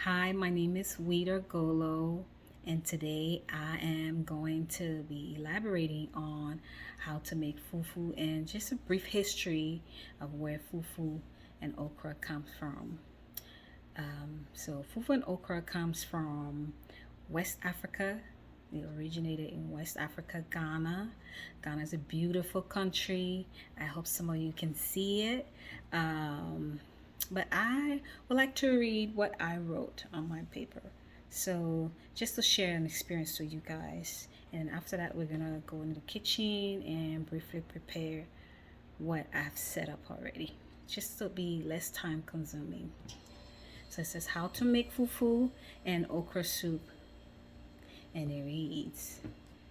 Hi, my name is Weeder Golo, and today I am going to be elaborating on how to make fufu and just a brief history of where fufu and okra comes from. So, fufu and okra comes from West Africa. It originated in West Africa, Ghana. Ghana is a beautiful country. I hope some of you can see it. But I would like to read what I wrote on my paper. So, just to share an experience with you guys. And after that, we're gonna go into the kitchen and briefly prepare what I've set up already, just to be less time consuming. So, it says how to make fufu and okra soup. And it reads,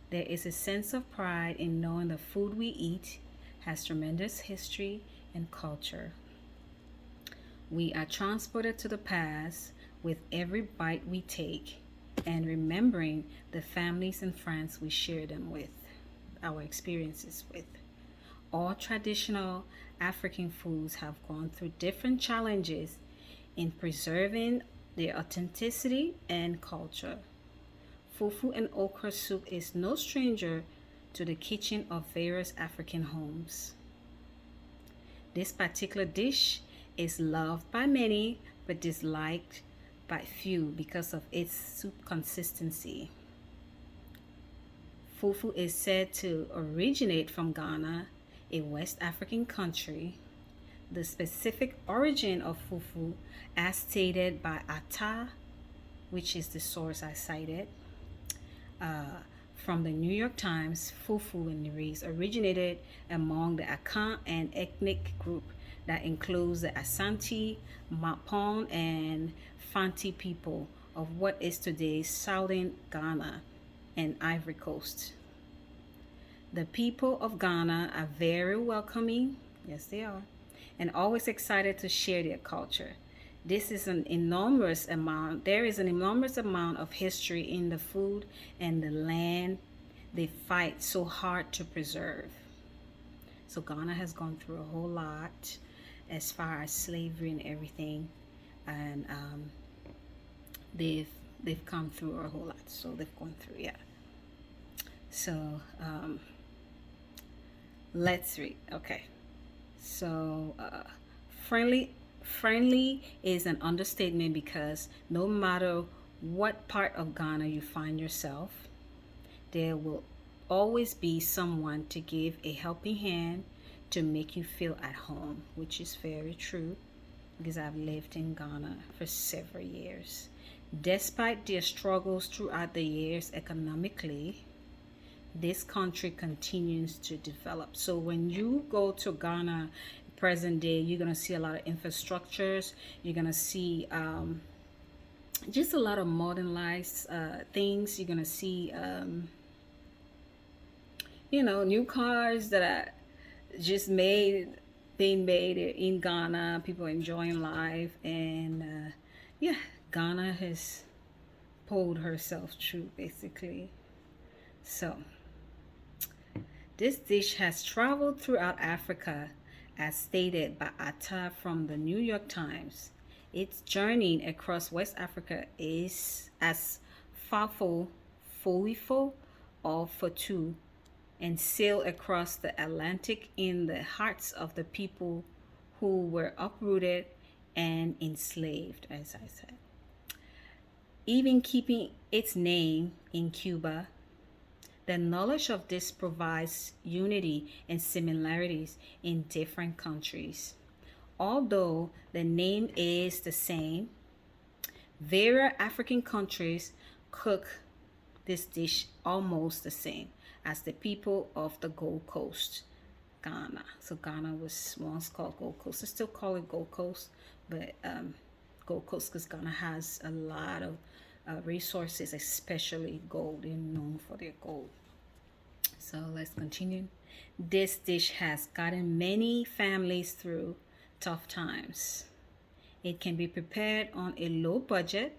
there is a sense of pride in knowing the food we eat has tremendous history and culture. We are transported to the past with every bite we take and remembering the families and friends we share them with, our experiences with. All traditional African foods have gone through different challenges in preserving their authenticity and culture. Fufu and okra soup is no stranger to the kitchen of various African homes. This particular dish is loved by many but disliked by few because of its soup consistency. Fufu is said to originate from Ghana, a West African country. The specific origin of fufu, as stated by Atta, which is the source I cited, from the New York Times, fufu in the race originated among the Akan and ethnic group that includes the Asante, Mapon, and Fanti people of what is today southern Ghana and Ivory Coast. The people of Ghana are very welcoming, yes they are, and always excited to share their culture. This is an enormous amount. There is an enormous amount of history in the food and the land they fight so hard to preserve. So Ghana has gone through a whole lot as far as slavery and everything, and they've they've come through a whole lot. So they've gone through, yeah. So let's read. Okay. So friendly is an understatement because no matter what part of Ghana you find yourself, there will always be someone to give a helping hand to make you feel at home, which is very true because I've lived in Ghana for several years. Despite their struggles throughout the years economically, this country continues to develop. So when you go to Ghana present day, you're going to see a lot of infrastructures. You're going to see just a lot of modernized things. You're going to see new cars that are just being made in Ghana. People enjoying life, and yeah, Ghana has pulled herself through basically. So this dish has traveled throughout Africa, as stated by Atta from the New York Times. Its journey across West Africa is as fafo, foifo, or fatu, and sailed across the Atlantic in the hearts of the people who were uprooted and enslaved, as I said. Even keeping its name in Cuba, the knowledge of this provides unity and similarities in different countries. Although the name is the same, various African countries cook this dish almost the same as the people of the Gold Coast, Ghana. So Ghana was once called Gold Coast. They still call it Gold Coast, but Gold Coast because Ghana has a lot of resources, especially gold. They're known for their gold. So let's continue. This dish has gotten many families through tough times. It can be prepared on a low budget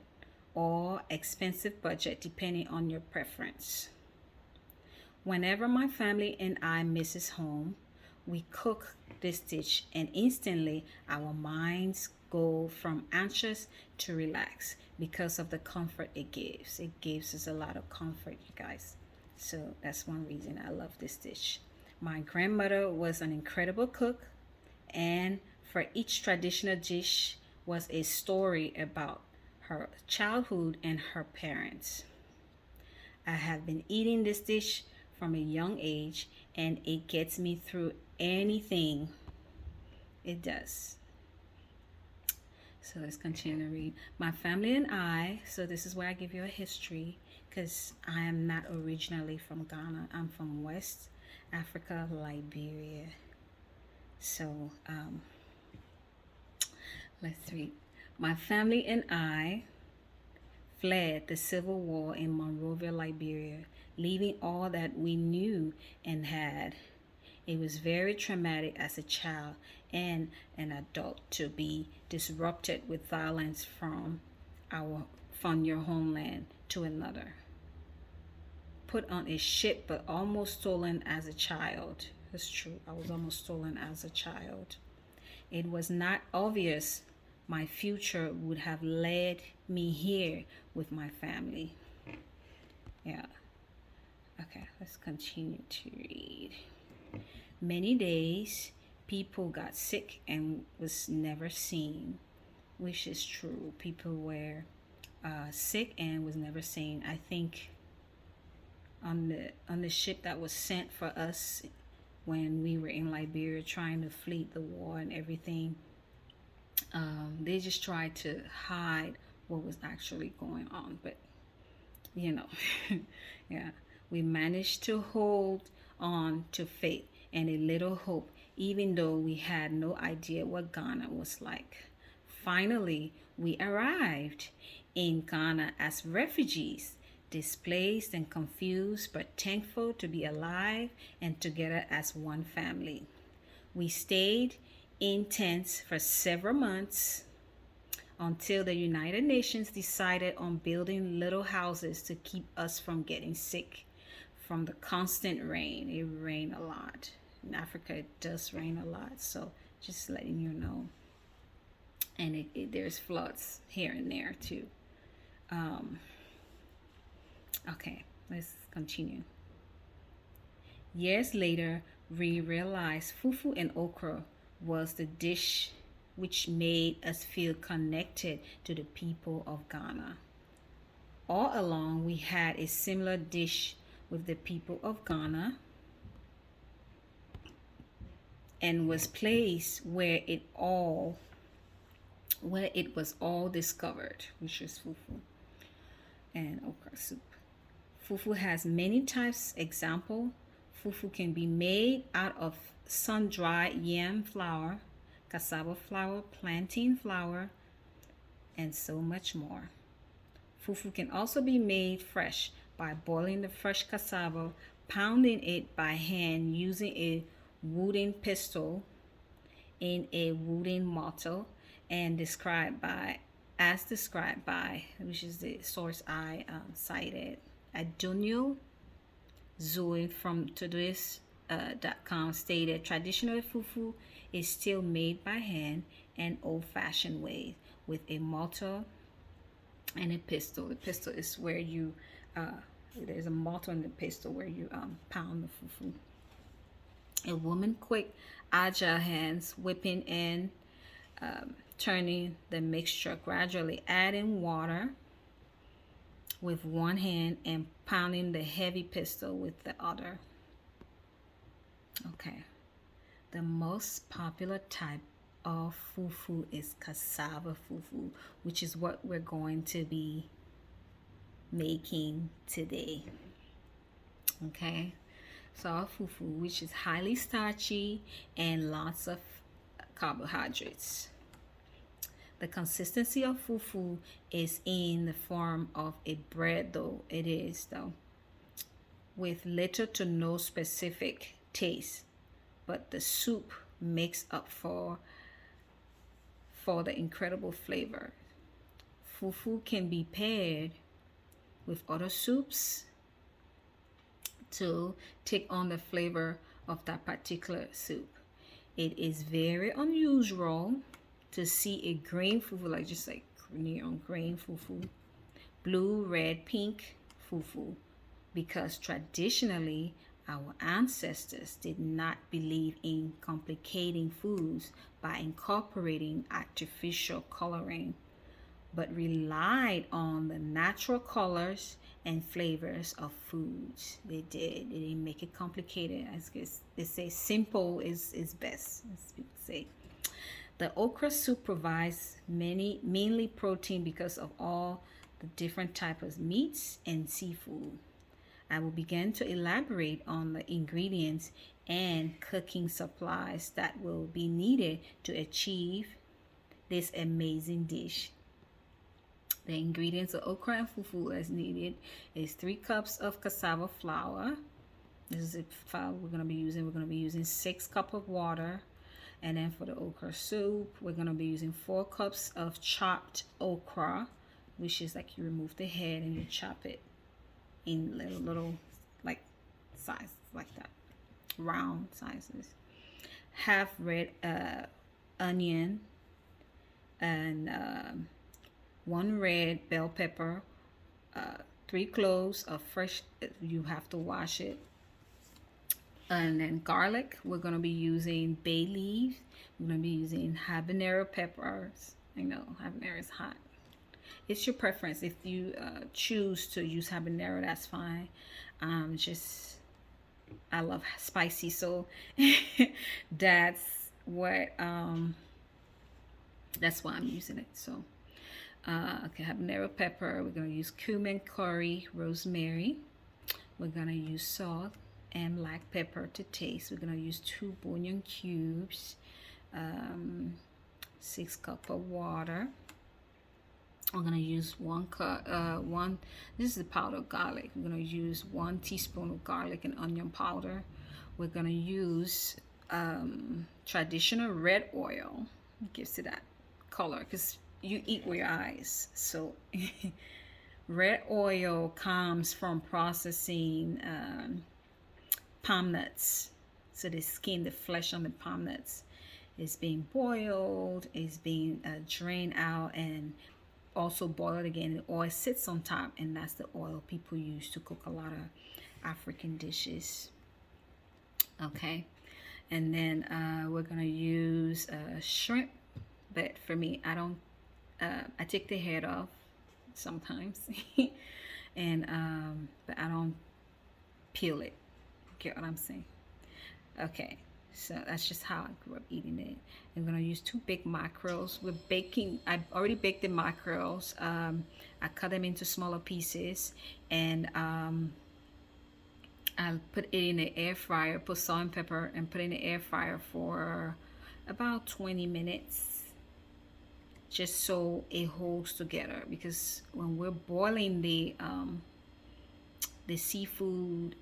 or expensive budget depending on your preference. Whenever my family and I misses home, we cook this dish and instantly our minds go from anxious to relaxed because of the comfort it gives. It gives us a lot of comfort, you guys. So that's one reason I love this dish. My grandmother was an incredible cook, and for each traditional dish was a story about her childhood and her parents. I have been eating this dish from a young age, and it gets me through anything. It does. So let's continue to read. My family and I, so this is where I give you a history because I am not originally from Ghana. I'm from West Africa, Liberia. So let's read. My family and I fled the civil war in Monrovia, Liberia, leaving all that we knew and had. It was very traumatic as a child and an adult to be disrupted with violence from your homeland to another. Put on a ship but almost stolen as a child. That's true. I was almost stolen as a child. It was not obvious my future would have led me here with my family. Yeah. Okay, let's continue to read. Many days people got sick and was never seen, which is true. People were sick and was never seen. I think on the ship that was sent for us when we were in Liberia trying to flee the war and everything, they just tried to hide what was actually going on. But you know, yeah, we managed to hold on to faith and a little hope, even though we had no idea what Ghana was like. Finally, we arrived in Ghana as refugees, displaced and confused, but thankful to be alive and together as one family. We stayed in tents for several months until the United Nations decided on building little houses to keep us from getting sick from the constant rain. It rained a lot. In Africa, it does rain a lot, so just letting you know. And there's floods here and there too. Okay, let's continue. Years later, we realized fufu and okra was the dish which made us feel connected to the people of Ghana. All along, we had a similar dish with the people of Ghana and was placed where it was all discovered, which is fufu and okra soup. Fufu has many types. Example, fufu can be made out of sun-dried yam flour, cassava flour, plantain flour, and so much more. Fufu can also be made fresh by boiling the fresh cassava, pounding it by hand using a wooden pestle in a wooden mortar, and described by, which is the source I cited, Adonio Zoe from Today's.com stated traditional fufu is still made by hand and old-fashioned way with a mortar and a pestle. The pestle is where you there's a mortar and the pestle where you pound the fufu. A woman quick, agile hands whipping and turning the mixture, gradually adding water with one hand and pounding the heavy pestle with the other. Okay, the most popular type of fufu is cassava fufu, which is what we're going to be making today. Okay, so our fufu, which is highly starchy and lots of carbohydrates. The consistency of fufu is in the form of a bread, though it is though, with little to no specific taste, but the soup makes up for the incredible flavor. Fufu can be paired with other soups to take on the flavor of that particular soup. It is very unusual to see a green fufu, like just like neon green fufu, blue, red, pink fufu, because traditionally our ancestors did not believe in complicating foods by incorporating artificial coloring, but relied on the natural colors and flavors of foods. They did. They didn't make it complicated. I guess they say simple is best, as people say. The okra soup provides mainly protein because of all the different types of meats and seafood. I will begin to elaborate on the ingredients and cooking supplies that will be needed to achieve this amazing dish. The ingredients of okra and fufu as needed is 3 cups of cassava flour. This is the flour we're going to be using. We're going to be using 6 cups of water. And then for the okra soup, we're going to be using 4 cups of chopped okra, which is like you remove the head and you chop it in little like size like that, round sizes. Half red onion and 1 red bell pepper, 3 cloves of fresh, you have to wash it. And then garlic, we're going to be using bay leaves. We're going to be using habanero peppers. I know habanero is hot. It's your preference. If you choose to use habanero, that's fine. Just I love spicy, so that's what that's why I'm using it. So okay, habanero pepper. We're gonna use cumin, curry, rosemary. We're gonna use salt and black pepper to taste. We're gonna use 2 bouillon cubes, 6 cups of water. I'm gonna use 1 cup, this is the powdered garlic. We're gonna use 1 teaspoon of garlic and onion powder. We're gonna use traditional red oil. It gives it that color because you eat with your eyes. So red oil comes from processing palm nuts. So the skin, the flesh on the palm nuts is being boiled, is being drained out, and also boiled again. The oil sits on top, and that's the oil people use to cook a lot of African dishes. Okay, and then we're gonna use shrimp, but for me, I don't. I take the head off sometimes, and but I don't peel it. Get what I'm saying? Okay, so that's just how I grew up eating it. I'm gonna use 2 big mackerels. We're baking. I already baked the mackerels. I cut them into smaller pieces, and I'll put it in the air fryer. Put salt and pepper, and put it in the air fryer for about 20 minutes, just so it holds together. Because when we're boiling the seafood,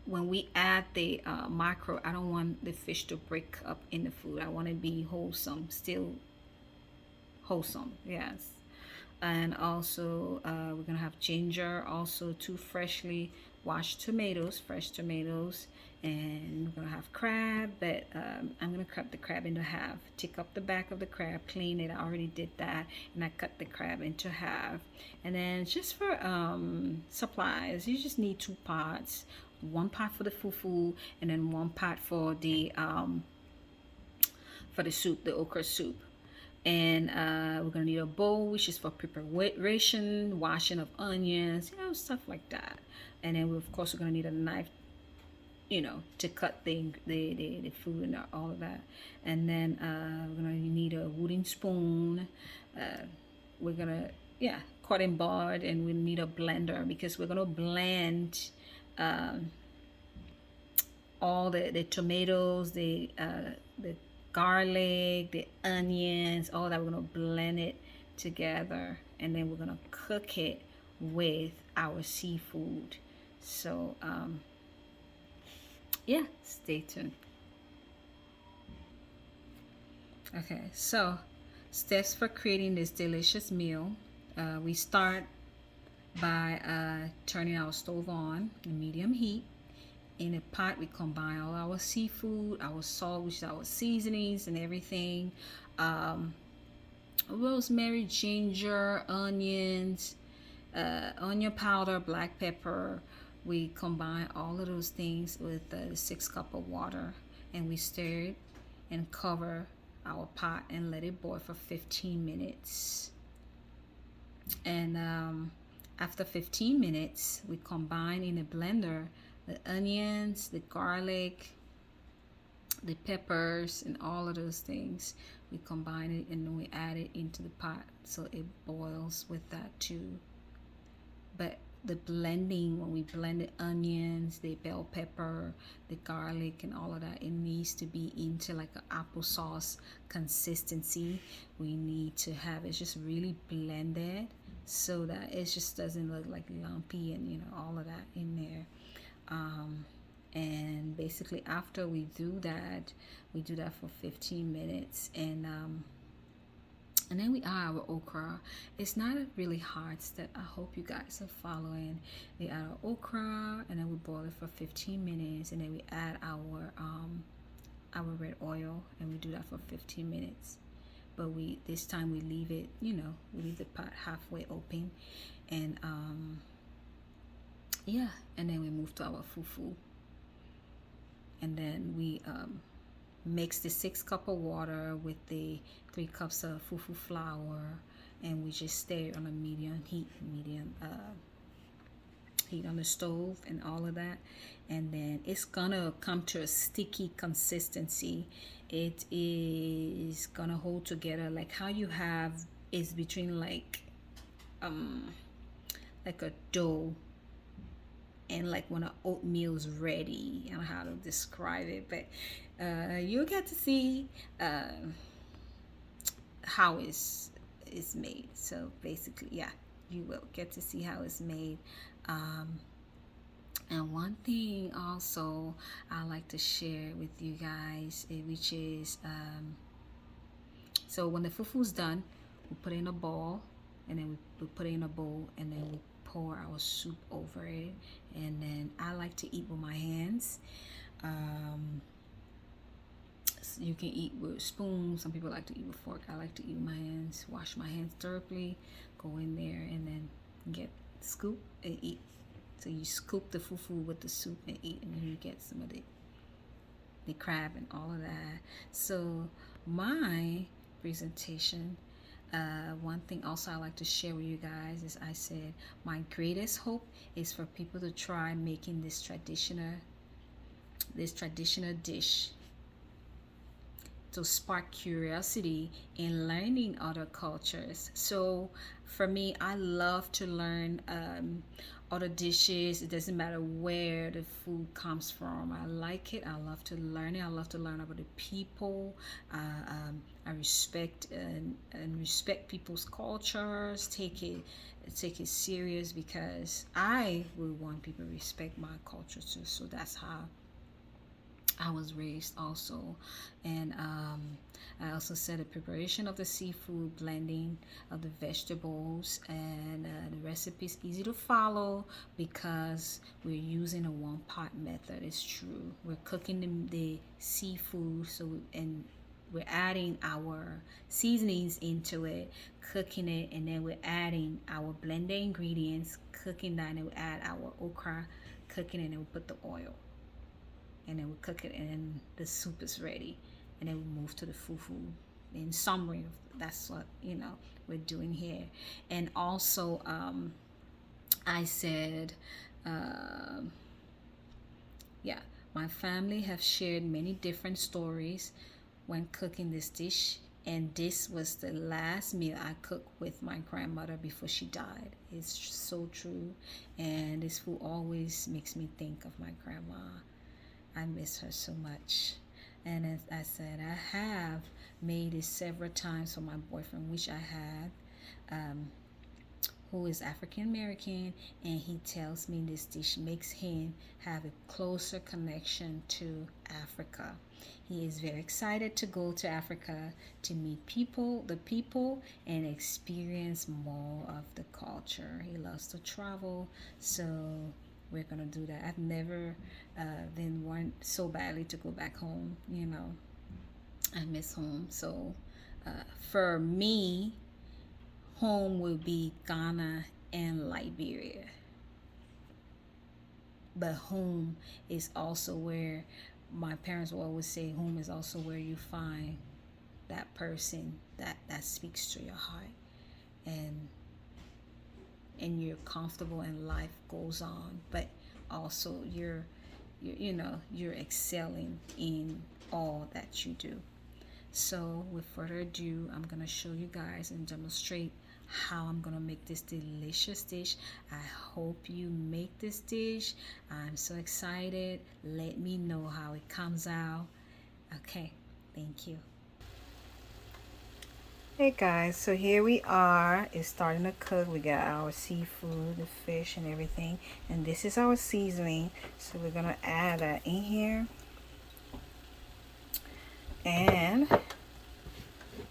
when we add the mackerel, I don't want the fish to break up in the food. I want it to be wholesome, still wholesome, yes. And also we're gonna have ginger, also 2 freshly washed tomatoes, fresh tomatoes, and we're gonna have crab. But I'm gonna cut the crab into half. Take up the back of the crab, clean it. I already did that, and I cut the crab into half. And then just for supplies, you just need 2 pots. 1 pot for the fufu, and then 1 pot for the soup, the okra soup. And we're gonna need a bowl, which is for preparation, washing of onions, stuff like that. And then of course we're gonna need a knife, to cut the food and all of that. And then we're gonna need a wooden spoon. We're gonna cutting board, and we need a blender because we're gonna blend all the tomatoes, the garlic, the onions, all that. We're gonna blend it together, and then we're gonna cook it with our seafood. So yeah, stay tuned. Okay, so steps for creating this delicious meal. We start by turning our stove on in medium heat, In a pot, we combine all our seafood, our salt, which is our seasonings and everything. Um, Rosemary, ginger, onions, onion powder, black pepper. We combine all of those things with 6 cups of water, and we stir it and cover our pot and let it boil for 15 minutes. And after 15 minutes, we combine in a blender the onions, the garlic, the peppers, and all of those things. We combine it and then we add it into the pot so it boils with that too. But the blending, when we blend the onions, the bell pepper, the garlic, and all of that, it needs to be into like an applesauce consistency. We need to have it just really blended so that it just doesn't look like lumpy and all of that in there. And basically after we do that for 15 minutes, and then we add our okra. It's not a really hard step. I hope you guys are following. We add our okra and then we boil it for 15 minutes, and then we add our red oil, and we do that for 15 minutes. But this time we leave it, we leave the pot halfway open, and yeah, and then we move to our fufu, and then we mix the 6 cups of water with the 3 cups of fufu flour, and we just stir it on a medium heat on the stove and all of that. And then it's gonna come to a sticky consistency. It is gonna hold together like how you have is between like a dough and like when an oatmeal is ready. I don't know how to describe it, but you'll get to see how it's made. So basically, yeah, you will get to see how it's made. And one thing also I like to share with you guys, which is so when the fufu's done, we put it in a bowl, and then we put it in a bowl, and then we pour our soup over it. And then I like to eat with my hands. So you can eat with spoons. Some people like to eat with fork. I like to eat with my hands. Wash my hands thoroughly. Go in there and then get scoop and eat. So you scoop the fufu with the soup and eat, and then you get some of the crab and all of that. So my presentation, one thing also I like to share with you guys is I said my greatest hope is for people to try making this traditional dish to spark curiosity in learning other cultures. So for me, I love to learn other dishes. It doesn't matter where the food comes from. I like it. I love to learn it. I love to learn about the people. I respect and respect people's cultures. Take it serious, because I will want people to respect my culture too. So that's how I was raised also. And I also said the preparation of the seafood, blending of the vegetables, and the recipe is easy to follow because we're using a one pot method. It's true. We're cooking the seafood, and we're adding our seasonings into it, cooking it, and then we're adding our blended ingredients, cooking that, and then we add our okra, cooking it, and then we put the oil, and then we cook it, and then the soup is ready, and then we move to the fufu. In summary, that's what we're doing here. And also I said yeah, my family have shared many different stories when cooking this dish, and this was the last meal I cooked with my grandmother before she died. It's so true, and this food always makes me think of my grandma. I miss her so much. And as I said, I have made it several times for my boyfriend, which I have, who is African American, and he tells me this dish makes him have a closer connection to Africa. He is very excited to go to Africa to meet the people, and experience more of the culture. He loves to travel, so we're gonna do that. I've never then want so badly to go back home. You know, I miss home. So for me, home will be Ghana and Liberia. But home is also where my parents will always say home is also where you find that person that speaks to your heart, and you're comfortable and life goes on, but also you know you're excelling in all that you do. So with further ado, I'm gonna show you guys and demonstrate how I'm gonna make this delicious dish. I hope you make this dish. I'm so excited. Let me know how it comes out. Okay, thank you. Hey guys, so here we are. It's starting to cook. We got our seafood, the fish and everything, and this is our seasoning. So we're gonna add that in here, and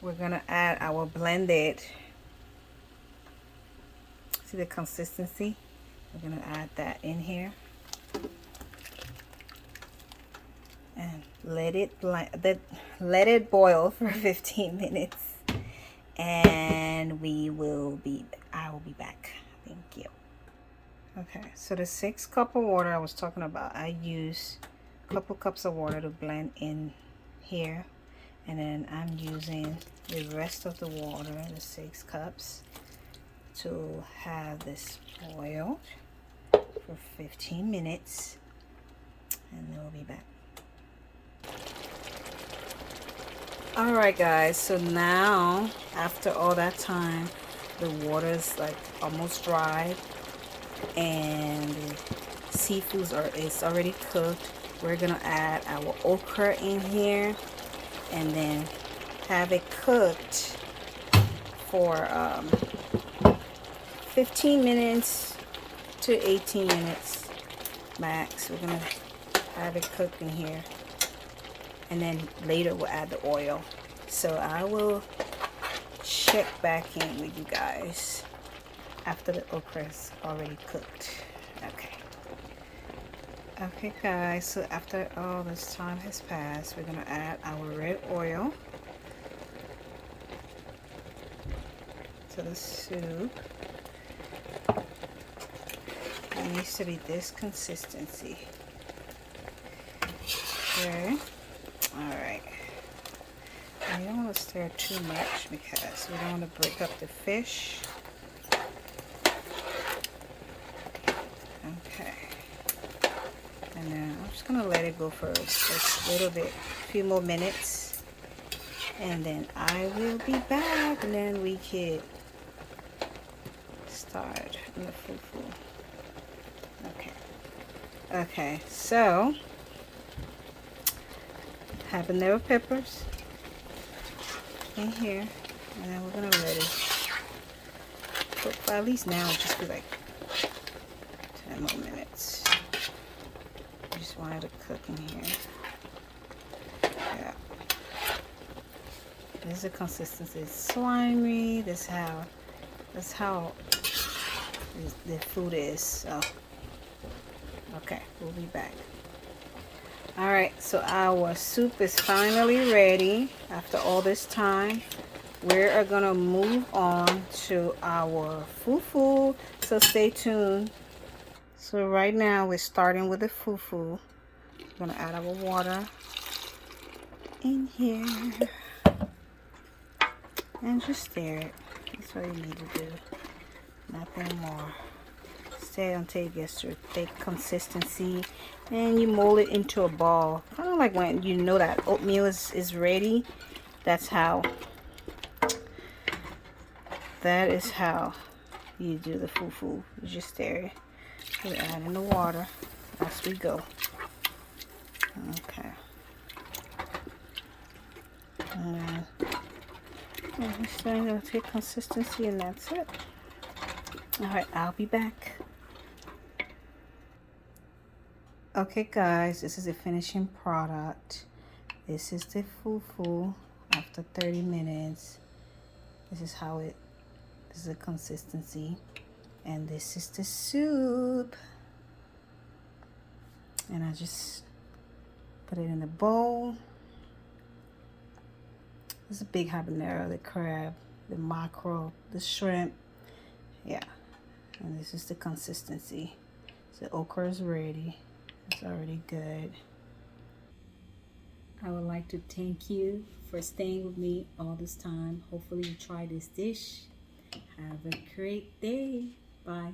we're gonna add our blended, see the consistency, we're gonna add that in here and let it boil for 15 minutes, and I will be back. Thank you. Okay, so the 6 cup of water I was talking about, I use a couple cups of water to blend in here, and then I'm using the rest of the water, the 6 cups, to have this boiled for 15 minutes, and then we'll be back. Alright guys, so now after all that time, the water's like almost dry and the seafoods it's already cooked. We're gonna add our okra in here and then have it cooked for 15 minutes to 18 minutes max. We're gonna have it cooked in here, and then later we'll add the oil. So I will check back in with you guys after the okra is already cooked. Okay guys, so after all this time has passed, we're gonna add our red oil to the soup. It needs to be this consistency. Okay, alright. And you don't want to stir too much because we don't want to break up the fish. Okay. And then I'm just going to let it go for just a little bit, a few more minutes. And then I will be back, and then we can start on the fufu. Okay, so habanero peppers in here, and then we're gonna let it cook for at least now just be like 10 more minutes. Just want it to cook in here. Yeah, this is the consistency. It's slimy. That's how the food is. So okay, we'll be back. Alright, so our soup is finally ready after all this time. We are going to move on to our fufu, so stay tuned. So right now we're starting with the fufu. We're going to add our water in here and just stir it. That's all you need to do, nothing more. Stir until it gets to a thick consistency, and you mold it into a ball, kind of like when you know that oatmeal is ready. That is how you do the fufu. You just stir it. We add in the water as we go. Okay, and it's starting to take consistency, and that's it. Alright, I'll be back. Okay guys, this is the finishing product. This is the fufu after 30 minutes. This is the consistency, and this is the soup. And I just put it in the bowl. It's a big habanero, the crab, the mackerel, the shrimp. Yeah, and this is the consistency. So the okra is ready. It's already good. I would like to thank you for staying with me all this time. Hopefully you try this dish. Have a great day. Bye.